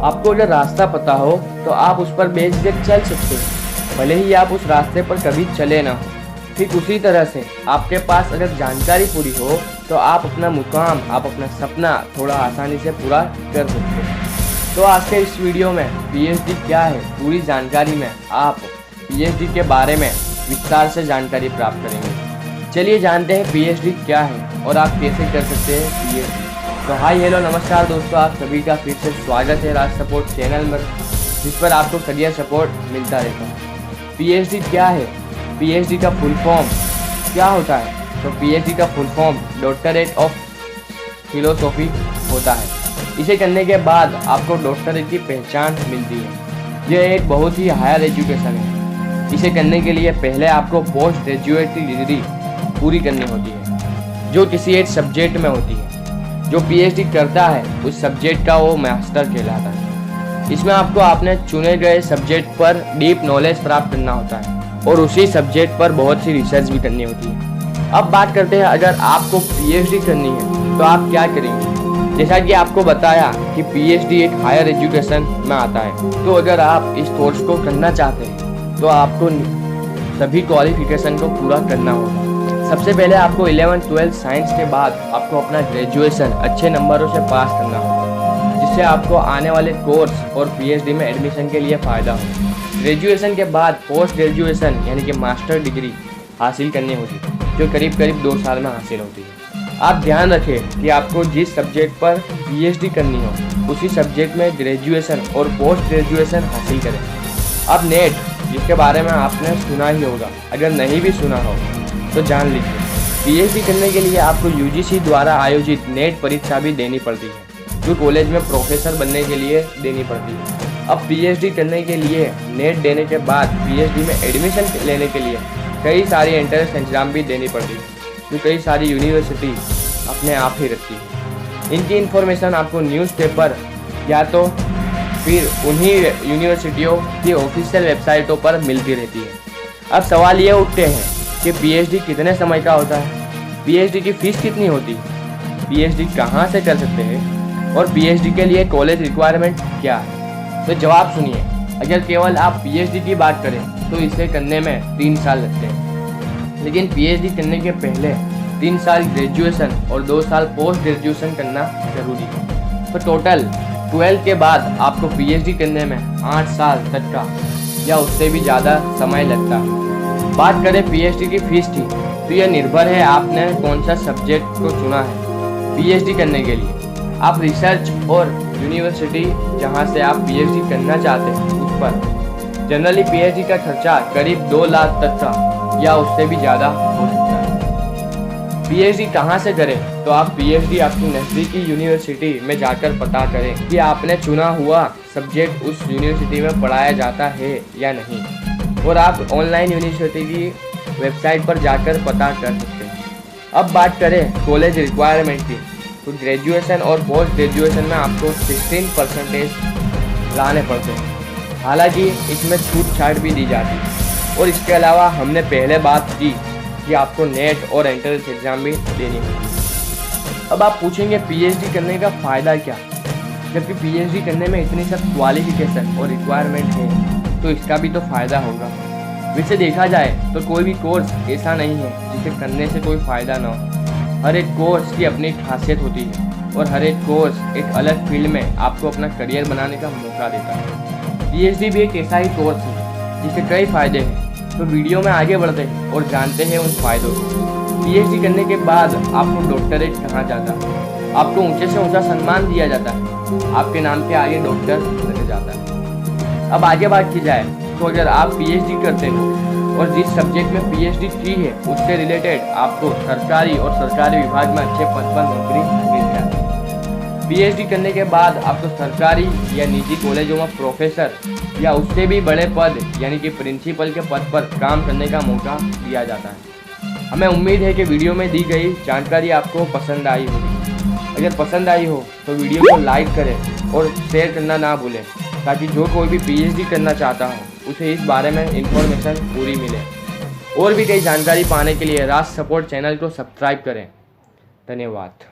आपको अगर रास्ता पता हो तो आप उस पर बेझिझक चल सकते हो, भले ही आप उस रास्ते पर कभी चले ना हो। ठीक उसी तरह से आपके पास अगर जानकारी पूरी हो तो आप अपना मुकाम, आप अपना सपना थोड़ा आसानी से पूरा कर सकते हो। तो आज के इस वीडियो में पीएचडी क्या है पूरी जानकारी में आप पीएचडी के बारे में विस्तार से जानकारी प्राप्त करेंगे। चलिए जानते हैं पीएचडी क्या है और आप कैसे कर सकते हैं पीएचडी। तो हाय हेलो नमस्कार दोस्तों, आप सभी का फिर से स्वागत है राज सपोर्ट चैनल में, जिस पर आपको करियर सपोर्ट मिलता रहता है। पीएचडी क्या है, पीएचडी का फुल फॉर्म क्या होता है? तो पीएचडी का full form doctorate of philosophy होता है। इसे करने के बाद आपको डॉक्टरेट की पहचान मिलती है। यह एक बहुत ही हायर एजुकेशन है। इसे करने के लिए पहले आपको पोस्ट ग्रेजुएट की डिग्री पूरी करनी होती है, जो किसी एक सब्जेक्ट में होती है। जो पीएचडी करता है उस सब्जेक्ट का वो मास्टर कहलाता है। इसमें आपको अपने चुने गए सब्जेक्ट पर डीप नॉलेज प्राप्त करना होता है और उसी सब्जेक्ट पर बहुत सी रिसर्च भी करनी होती है। अब बात करते हैं, अगर आपको पीएचडी करनी है तो आप क्या करेंगे। जैसा कि आपको बताया कि पीएचडी एक हायर एजुकेशन में आता है, तो अगर आप इस कोर्स को करना चाहते हैं तो आपको सभी क्वालिफिकेशन को पूरा करना होगा। सबसे पहले आपको 11th 12th साइंस के बाद आपको अपना ग्रेजुएशन अच्छे नंबरों से पास करना होगा, जिससे आपको आने वाले कोर्स और पीएचडी में एडमिशन के लिए फ़ायदा हो। ग्रेजुएशन के बाद पोस्ट ग्रेजुएशन यानी कि मास्टर डिग्री हासिल करनी होती है, जो करीब 2 साल में हासिल होती है। आप ध्यान रखें कि आपको जिस सब्जेक्ट पर पीएचडी करनी हो उसी सब्जेक्ट में ग्रेजुएशन और पोस्ट ग्रेजुएशन हासिल करें। अब नेट, जिसके बारे में आपने सुना ही होगा, अगर नहीं भी सुना हो तो जान लीजिए। पीएचडी करने के लिए आपको यूजीसी द्वारा आयोजित नेट परीक्षा भी देनी पड़ती है, जो कॉलेज में प्रोफेसर बनने के लिए देनी पड़ती है। अब पीएचडी करने के लिए नेट देने के बाद पीएचडी में एडमिशन लेने के लिए कई सारी एंट्रेंस एग्जाम भी देनी पड़ती है, जो कई सारी यूनिवर्सिटी अपने आप ही रखती है। इनकी इन्फॉर्मेशन आपको न्यूज़पेपर या तो फिर उन्हीं यूनिवर्सिटियों की ऑफिशियल वेबसाइटों पर मिलती रहती है। अब सवाल ये उठते हैं कि पीएचडी कितने समय का होता है, पीएचडी की फ़ीस कितनी होती है, पीएचडी कहाँ से कर सकते हैं और पीएचडी के लिए कॉलेज रिक्वायरमेंट क्या है। तो जवाब सुनिए, अगर केवल आप पीएचडी की बात करें तो इसे करने में 3 साल लगते हैं, लेकिन पीएचडी करने के पहले 3 साल ग्रेजुएशन और 2 साल पोस्ट ग्रेजुएशन करना जरूरी है। तो टोटल 12 के बाद आपको पीएचडी करने में 8 साल तक का या उससे भी ज़्यादा समय लगता है। बात करें पीएचडी की फ़ीस की, तो यह निर्भर है आपने कौन सा सब्जेक्ट को चुना है पीएचडी करने के लिए। आप रिसर्च और यूनिवर्सिटी जहां से आप पीएचडी करना चाहते हैं उस पर जनरली पीएचडी का खर्चा करीब 2 लाख तक का या उससे भी ज़्यादा हो सकता है। पीएचडी कहां से करें, तो आप पीएचडी आपकी नज़दीकी यूनिवर्सिटी में जाकर पता करें कि आपने चुना हुआ सब्जेक्ट उस यूनिवर्सिटी में पढ़ाया जाता है या नहीं, और आप ऑनलाइन यूनिवर्सिटी की वेबसाइट पर जाकर पता कर सकते हैं। अब बात करें कॉलेज रिक्वायरमेंट की, तो ग्रेजुएशन और पोस्ट ग्रेजुएशन में आपको 16% लाने पड़ते हैं। हालांकि इसमें छूट छाट भी दी जाती है, और इसके अलावा हमने पहले बात की कि आपको नेट और एंट्रेंस एग्ज़ाम भी देनी होगी। अब आप पूछेंगे पीएचडी करने का फ़ायदा क्या, जबकि पीएचडी करने में इतनी सब क्वालिफिकेशन और रिक्वायरमेंट है तो इसका भी तो फ़ायदा होगा। वैसे देखा जाए तो कोई भी कोर्स ऐसा नहीं है जिसे करने से कोई फ़ायदा ना हो। हर एक कोर्स की अपनी खासियत होती है और हर एक कोर्स एक अलग फील्ड में आपको अपना करियर बनाने का मौका देता है। पीएचडी भी एक ऐसा ही कोर्स है जिसके कई फ़ायदे हैं। तो वीडियो में आगे बढ़ते हैं और जानते हैं उन फ़ायदों को। पीएचडी करने के बाद आपको डॉक्टरेट कहा जाता है, आपको ऊँचे से ऊँचा सम्मान दिया जाता है, आपके नाम के आगे डॉक्टर रखा जाता है। अब आगे बात की जाए तो अगर आप पीएचडी करते हैं और जिस सब्जेक्ट में पीएचडी की है उससे रिलेटेड आपको सरकारी और सरकारी विभाग में अच्छे पद पर नौकरी मिल जाती है। पीएचडी करने के बाद आपको सरकारी या निजी कॉलेजों में प्रोफेसर या उससे भी बड़े पद यानी कि प्रिंसिपल के पद पर काम करने का मौका दिया जाता है। हमें उम्मीद है कि वीडियो में दी गई जानकारी आपको पसंद आई होगी। अगर पसंद आई हो तो वीडियो को लाइक करें और शेयर करना ना भूलें, ताकि जो कोई भी पीएचडी करना चाहता हो उसे इस बारे में इंफॉर्मेशन पूरी मिले। और भी कई जानकारी पाने के लिए राज सपोर्ट चैनल को सब्सक्राइब करें। धन्यवाद।